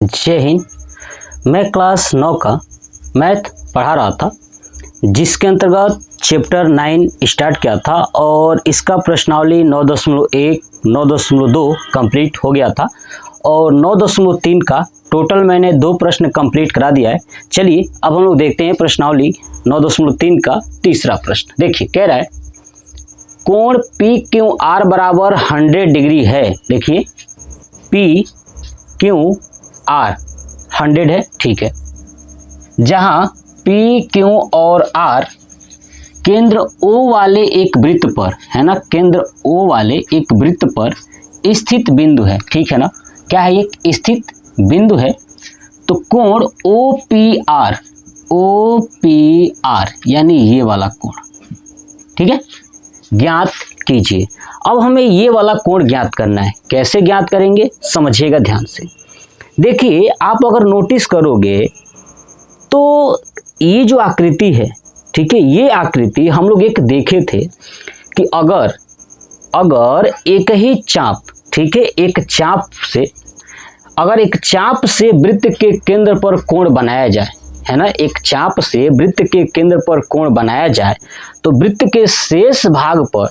जय हिंद। मैं क्लास 9 का मैथ पढ़ा रहा था, जिसके अंतर्गत चैप्टर 9 स्टार्ट किया था और इसका प्रश्नावली 9.1, 9.2 कंप्लीट हो गया था और 9.3 का टोटल मैंने 2 प्रश्न कंप्लीट करा दिया है। चलिए अब हम लोग देखते हैं प्रश्नावली 9.3 का तीसरा प्रश्न। देखिए कह रहा है कोण पी क्यू आर बराबर 100 डिग्री है। देखिए पी क्यू आर 100 है, ठीक है। जहां पी क्यू और आर केंद्र ओ वाले एक वृत्त पर है ना, केंद्र ओ वाले एक वृत्त पर स्थित बिंदु है, ठीक है ना। क्या है ये? स्थित बिंदु है। तो कोण ओ पी आर यानी ये वाला कोण, ठीक है, ज्ञात कीजिए। अब हमें ये वाला कोण ज्ञात करना है। कैसे ज्ञात करेंगे समझिएगा ध्यान से। देखिए आप अगर नोटिस करोगे तो ये जो आकृति है, ठीक है, ये आकृति हम लोग एक देखे थे कि अगर एक ही चाप, ठीक है, एक चाप से वृत्त के केंद्र पर कोण बनाया जाए, है ना, एक चाप से वृत्त के केंद्र पर कोण बनाया जाए तो वृत्त के शेष भाग पर,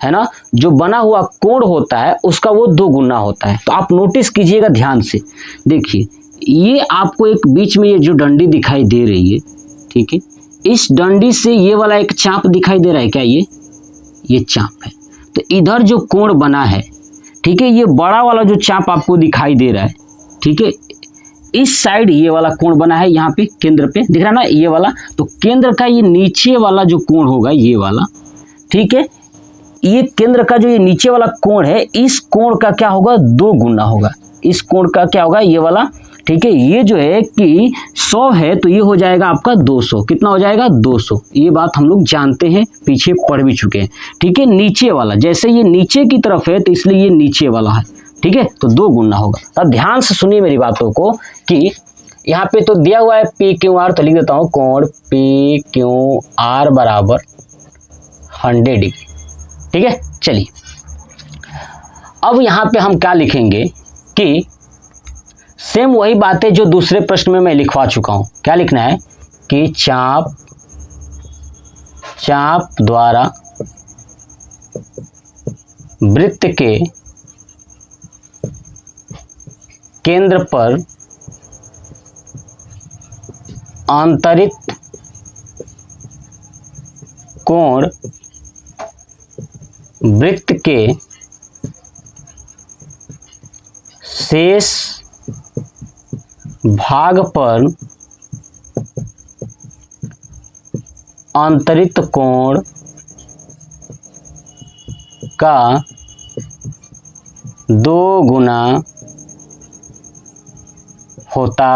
है ना, जो बना हुआ कोण होता है उसका वो 2 गुना होता है। तो आप नोटिस कीजिएगा ध्यान से। देखिए ये आपको एक बीच में ये जो डंडी दिखाई दे रही है, ठीक है, इस डंडी से ये वाला एक चाप दिखाई दे रहा है। क्या ये चाप है। तो इधर जो कोण बना है, ठीक है, ये बड़ा वाला जो चाप आपको दिखाई दे रहा है, ठीक है, इस साइड ये वाला कोण बना है, यहाँ पे केंद्र पे दिख रहा ना ये वाला। तो केंद्र का ये नीचे वाला जो कोण होगा ये वाला, ठीक है, ये केंद्र का जो ये नीचे वाला कोण है, इस कोण का क्या होगा? 2 गुना होगा। इस कोण का क्या होगा? ये वाला, ठीक है, ये जो है कि 100 है तो ये हो जाएगा आपका 200। कितना हो जाएगा? 200। ये बात हम लोग जानते हैं, पीछे पढ़ भी चुके हैं, ठीक है। नीचे वाला, जैसे ये नीचे की तरफ है तो इसलिए ये नीचे वाला है, ठीक है, तो 2 गुना होगा। अब ध्यान से सुनिए मेरी बातों को कि यहाँ पे तो दिया हुआ है पी क्यू आर, तो लिख देता हूँ कोण पी क्यू आर बराबर 100 डिग्री, ठीक है। चलिए अब यहाँ पे हम क्या लिखेंगे कि सेम वही बातें जो दूसरे प्रश्न में मैं लिखवा चुका हूं। क्या लिखना है कि चाप द्वारा वृत्त के केंद्र पर अंतरित कोण वृत्त के शेष भाग पर अंतरित कोण का 2 गुना होता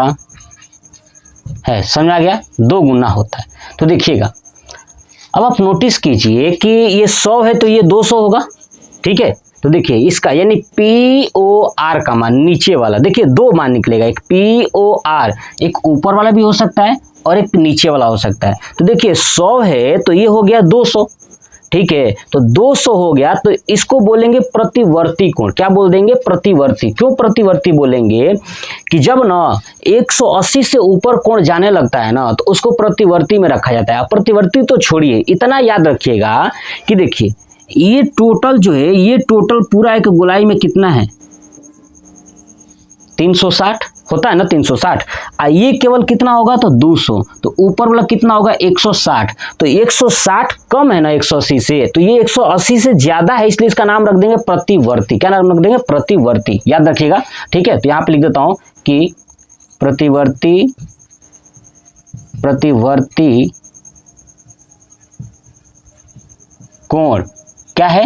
है। समझ आ गया? 2 गुना होता है। तो देखिएगा अब आप नोटिस कीजिए कि ये 100 है तो ये 200 होगा, ठीक है। तो देखिए इसका यानी पी ओ आर का मान नीचे वाला, देखिए 2 मान निकलेगा, एक पी ओ आर, एक ऊपर वाला भी हो सकता है और एक नीचे वाला हो सकता है। तो देखिए 100 है तो ये हो गया 200, ठीक है। तो 200 हो गया तो इसको बोलेंगे प्रतिवर्ती कोण। क्या बोल देंगे? प्रतिवर्ती। क्यों प्रतिवर्ती बोलेंगे? कि जब ना 180 से ऊपर कोण जाने लगता है ना तो उसको प्रतिवर्ती में रखा जाता है। प्रतिवर्ती तो छोड़िए, इतना याद रखिएगा कि देखिए ये टोटल जो है, ये टोटल पूरा एक गोलाई में कितना है? 360 होता है ना, 360। ये केवल कितना होगा? तो 200। तो ऊपर वाला कितना होगा? 160। तो 160 कम है ना 180 से, तो ये 180 से ज्यादा है, इसलिए इसका नाम रख देंगे प्रतिवर्ती। क्या नाम रख देंगे? प्रतिवर्ती। याद रखिएगा, ठीक है। तो यहाँ पे लिख देता हूं कि प्रतिवर्ती कोण क्या है?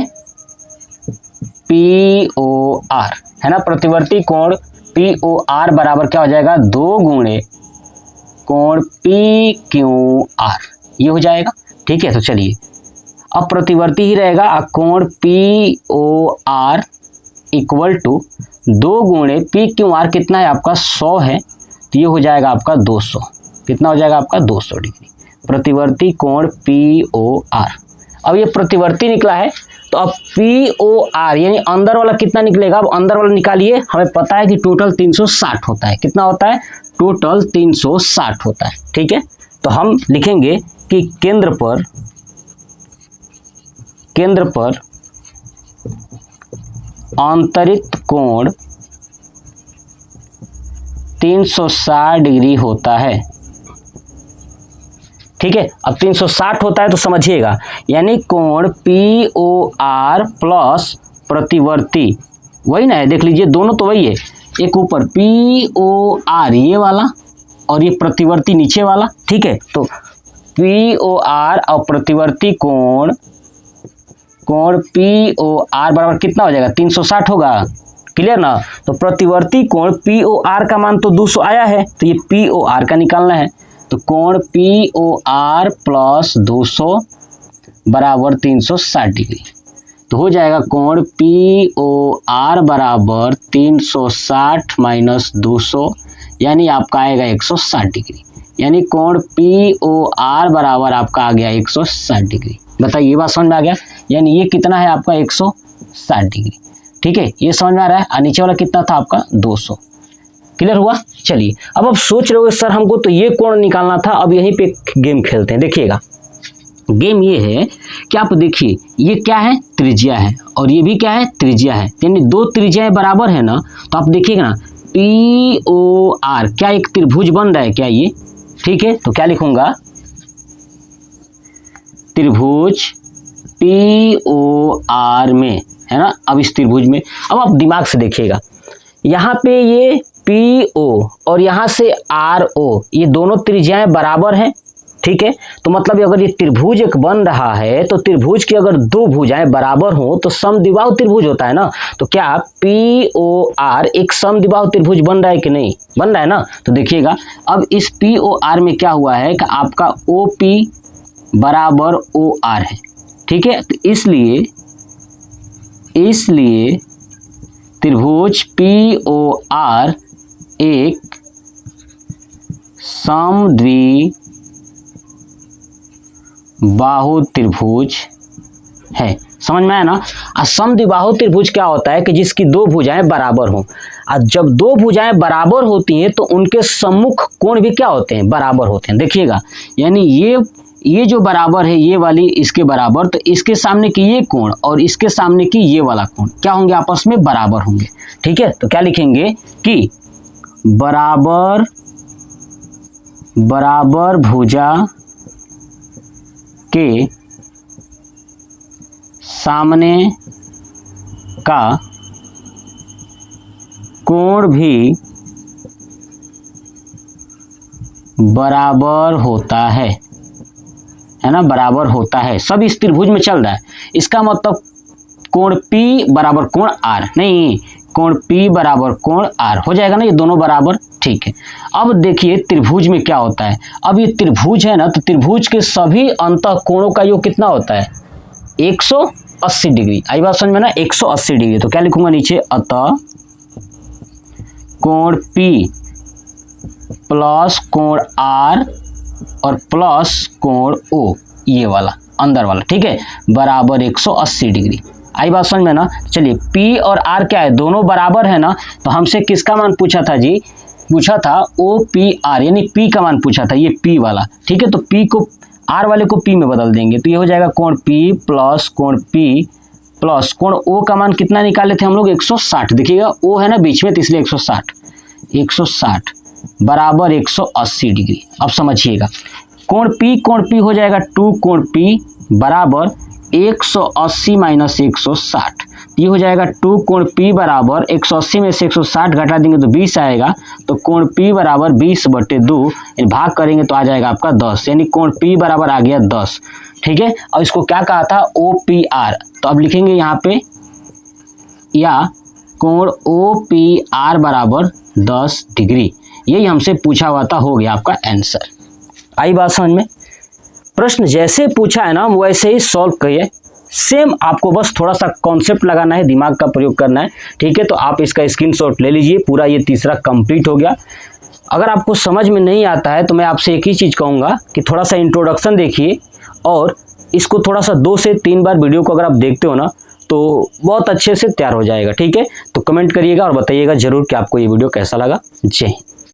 पी ओ आर, है ना। प्रतिवर्ती कोण पी ओ आर बराबर क्या हो जाएगा? 2 गुणे कोण पी क्यू आर, ये हो जाएगा, ठीक है। तो चलिए अब प्रतिवर्ती ही रहेगा। कोण P O R equal to 2 गुणे पी क्यू आर कितना है आपका? 100 है, तो ये हो जाएगा आपका 200। कितना हो जाएगा आपका? 200 डिग्री। प्रतिवर्ती कोण पी ओ आर। अब ये प्रतिवर्ती निकला है, तो अब POR यानी अंदर वाला कितना निकलेगा, अब अंदर वाला निकालिए। हमें पता है कि टोटल 360 होता है। कितना होता है, टोटल 360 होता है। ठीक है, तो हम लिखेंगे कि केंद्र पर आंतरिक कोण 360 डिग्री होता है। ठीक है, अब 360 होता है तो समझिएगा, यानी कोण POR प्लस प्रतिवर्ती, वही ना है, देख लीजिए दोनों तो वही है। एक ऊपर POR ये वाला और ये प्रतिवर्ती नीचे वाला। ठीक है, तो POR और प्रतिवर्ती कोण POR बराबर कितना हो जाएगा, 360 होगा। क्लियर ना। तो प्रतिवर्ती कोण POR का मान तो 200 आया है, तो ये POR का निकालना है। तो कोण POR प्लस 200 बराबर 360 डिग्री। तो हो जाएगा कोण POR बराबर 360 माइनस 200, यानी आपका आएगा 160 डिग्री। यानी कोण POR बराबर आपका आ गया 160 डिग्री। बताइए, ये बात समझ में आ गया। यानी ये कितना है आपका 160 डिग्री। ठीक है, ये समझ में आ रहा है। और नीचे वाला कितना था आपका 200। क्लियर हुआ। चलिए, अब आप सोच रहे हो सर हमको तो ये कोण निकालना था। अब यहीं पे एक गेम खेलते हैं। देखिएगा, गेम ये है कि आप देखिए ये क्या है, त्रिज्या है, और ये भी क्या है, त्रिज्या है। यानी दो त्रिज्याएं बराबर है ना, तो आप देखिएगा ना POR क्या एक त्रिभुज बन रहा है क्या ये। ठीक है, तो क्या लिखूंगा, त्रिभुज POR में, है ना। अब इस त्रिभुज में अब आप दिमाग से देखिएगा, यहाँ पे ये PO और यहाँ से RO, ये दोनों त्रिज्याएं बराबर हैं। ठीक है, तो मतलब अगर ये त्रिभुज एक बन रहा है तो त्रिभुज की अगर दो भुजाएं बराबर हो तो समद्विबाहु त्रिभुज होता है ना। तो क्या POR एक समद्विबाहु त्रिभुज बन रहा है कि नहीं, बन रहा है ना। तो देखिएगा, अब इस POR में क्या हुआ है कि आपका OP बराबर OR है। ठीक है, तो इसलिए त्रिभुज POR एक समद्विबाहु त्रिभुज है। समझ में आया ना। समद्विबाहु त्रिभुज क्या होता है कि जिसकी दो भुजाएं बराबर हों। और जब दो भुजाएं बराबर होती हैं तो उनके सम्मुख कोण भी क्या होते हैं, बराबर होते हैं। देखिएगा, यानी ये जो बराबर है ये वाली इसके बराबर, तो इसके सामने की ये कोण और इसके सामने की ये वाला कोण क्या होंगे, आपस में बराबर होंगे। ठीक है, तो क्या लिखेंगे कि बराबर भुजा के सामने का कोण भी बराबर होता है ना, बराबर होता है। सब इस त्रिभुज में चल रहा है। इसका मतलब कोण P बराबर कोण R, नहीं, कोण P बराबर कोण R हो जाएगा ना, ये दोनों बराबर। ठीक है, अब देखिए त्रिभुज में क्या होता है। अब ये त्रिभुज है ना, तो त्रिभुज के सभी अंतः कोणों का योग कितना होता है, 180 डिग्री। आई बात समझ में ना, 180 डिग्री। तो क्या लिखूंगा नीचे, अतः कोण P प्लस कोण R और प्लस कोण O, ये वाला अंदर वाला, ठीक है, बराबर 180 डिग्री। आई बात समझ में ना। चलिए, P और R क्या है, दोनों बराबर है ना। तो हमसे किसका मान पूछा था जी, पूछा था OPR, यानी P का मान पूछा था, ये P वाला। ठीक है, तो P को R वाले को P में बदल देंगे, तो ये हो जाएगा कोण P प्लस कोण P प्लस कोण O का मान कितना निकाले थे हम लोग, 160। देखिएगा O है ना बीच में, तो इसलिए 160 बराबर 180 डिग्री। अब समझिएगा, कोण P हो जाएगा 2 कोण P बराबर 180 माइनस 160। ये हो जाएगा 2 कोण P बराबर 180 में से 160 घटा देंगे तो 20 आएगा। तो कोण P बराबर 20/2, भाग करेंगे तो आ जाएगा आपका 10, यानी कोण P बराबर आ गया 10। ठीक है, और इसको क्या कहा था, OPR। तो अब लिखेंगे यहाँ पे, या कोण OPR बराबर 10 डिग्री। यही हमसे पूछा हुआ था, हो गया आपका आंसर। आई बात समझ में। प्रश्न जैसे पूछा है ना वैसे ही सॉल्व करिए। सेम आपको बस थोड़ा सा कॉन्सेप्ट लगाना है, दिमाग का प्रयोग करना है। ठीक है, तो आप इसका स्क्रीनशॉट ले लीजिए। पूरा ये तीसरा कंप्लीट हो गया। अगर आपको समझ में नहीं आता है तो मैं आपसे एक ही चीज़ कहूँगा कि थोड़ा सा इंट्रोडक्शन देखिए और इसको थोड़ा सा 2 से 3 बार वीडियो को अगर आप देखते हो ना तो बहुत अच्छे से तैयार हो जाएगा। ठीक है, तो कमेंट करिएगा और बताइएगा जरूर कि आपको ये वीडियो कैसा लगा। जय हिंद।